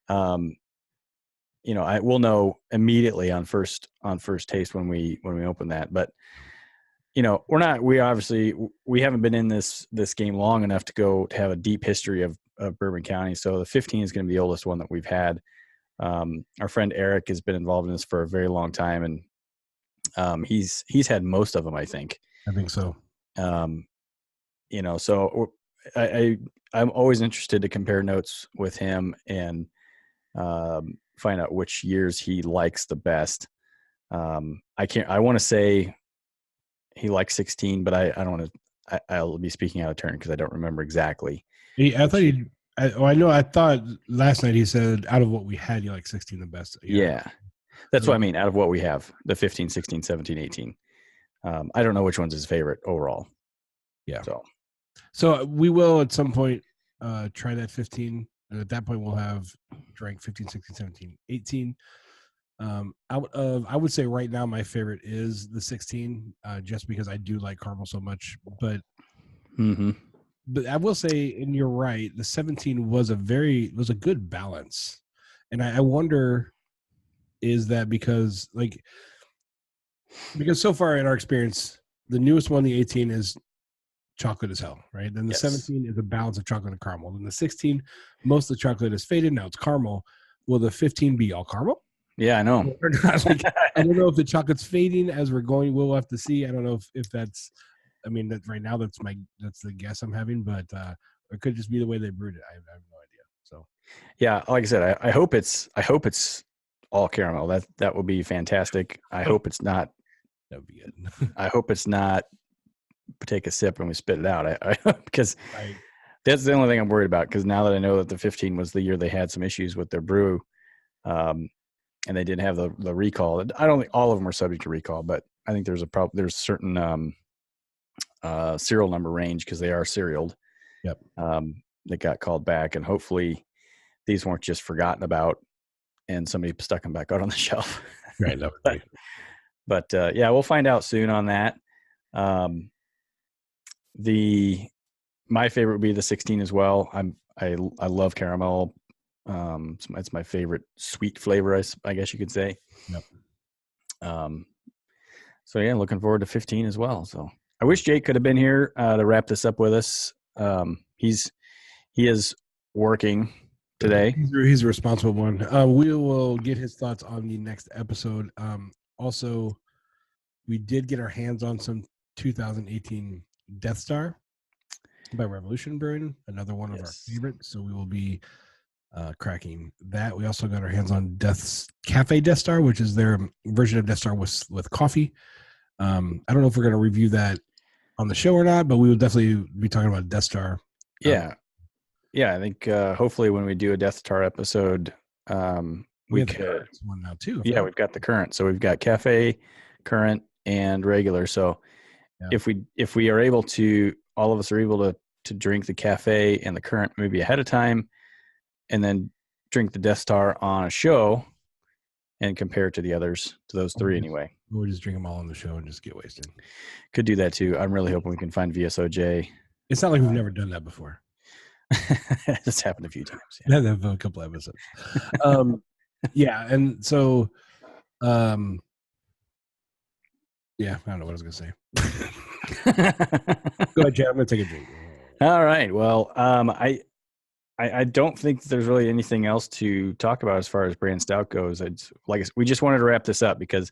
I will know immediately on first taste when we open that. But we haven't been in this game long enough to have a deep history of Bourbon County. So the 15 is going to be the oldest one that we've had. Our friend Eric has been involved in this for a very long time, and he's had most of them, I think. I think so. So I'm always interested to compare notes with him and find out which years he likes the best. I want to say he likes 16, but I don't want to. I'll be speaking out of turn because I don't remember exactly. I thought last night he said out of what we had, you like 16 the best. Yeah. That's what I mean. Out of what we have, the 15, 16, 17, 18. I don't know which one's his favorite overall. Yeah. So we will at some point try that 15. And at that point, we'll have drank 15, 16, 17, 18. I would say right now my favorite is the 16, just because I do like caramel so much. But but I will say, and you're right, the 17 was a good balance. And I wonder is that because so far in our experience, the newest one, the 18, is chocolate as hell, right? Then the Yes. 17 is a balance of chocolate and caramel. Then the 16, most of the chocolate is faded. Now it's caramel. Will the 15 be all caramel? Yeah, I know. Or not? I don't know if the chocolate's fading as we're going. We'll have to see. I don't know if that's. I mean, that right now that's the guess I'm having, but it could just be the way they brewed it. I have no idea. So, Yeah, like I said, I hope it's all caramel. That would be fantastic. I hope it's not. that would be good. I hope it's not. Take a sip and we spit it out. Because Right. that's the only thing I'm worried about. Because now that I know that the 15 was the year they had some issues with their brew, and they didn't have the recall. I don't think all of them are subject to recall, but I think there's there's certain serial number range because they are serialed. Yep. That got called back, and hopefully these weren't just forgotten about and somebody stuck them back out on the shelf. Right. That would be. But yeah, we'll find out soon on that. My favorite would be the 16 as well. I love caramel. It's my favorite sweet flavor, I guess you could say. Yep. So yeah, looking forward to 15 as well. So I wish Jake could have been here to wrap this up with us. He is working today. He's a responsible one. We will get his thoughts on the next episode. Also, we did get our hands on some 2018 Death Star by Revolution Brewing, another one of our favorites. So we will be cracking that. We also got our hands on Cafe Death Star, which is their version of Death Star with coffee. I don't know if we're going to review that on the show or not, but we will definitely be talking about Death Star. Yeah. I think hopefully when we do a Death Star episode, we have the current one now too. Yeah, we've got the current. So we've got cafe, current, and regular. So if we are able to, all of us are able to drink the cafe and the current maybe ahead of time, and then drink the Death Star on a show and compare it to the others, to those three anyway. We'll just drink them all on the show and just get wasted. Could do that too. I'm really hoping we can find VSOJ. It's not like we've never done that before. It's happened a few times. Yeah, have a couple episodes. Yeah, and so, yeah, I don't know what I was gonna say. Go ahead, Chad. I'm gonna take a drink. All right. Well, I don't think there's really anything else to talk about as far as brand stout goes. We just wanted to wrap this up because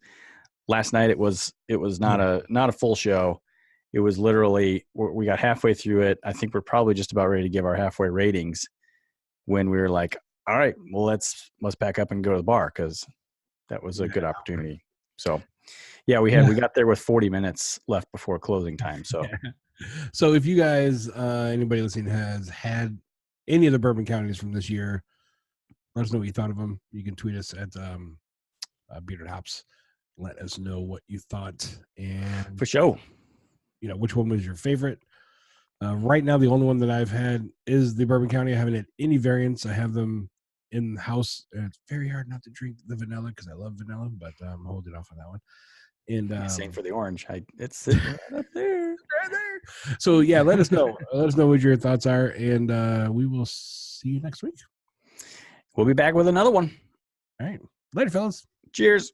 last night it was not a full show. It was literally, we got halfway through it. I think we're probably just about ready to give our halfway ratings when we were like, all right, well, let's pack up and go to the bar, because that was a good opportunity. So yeah, we got there with 40 minutes left before closing time. So so if you guys, anybody listening has had any of the bourbon counties from this year, let us know what you thought of them. You can tweet us at Bearded Hops. Let us know what you thought, and for sure, which one was your favorite. Right now, the only one that I've had is the Bourbon County. I haven't had any variants. I have them in the house, and it's very hard not to drink the vanilla because I love vanilla, but I'm holding off on that one. And same for the orange. It's sitting right up there. Right there. So yeah, let us know. Let us know what your thoughts are, and we will see you next week. We'll be back with another one. All right. Later, fellas. Cheers.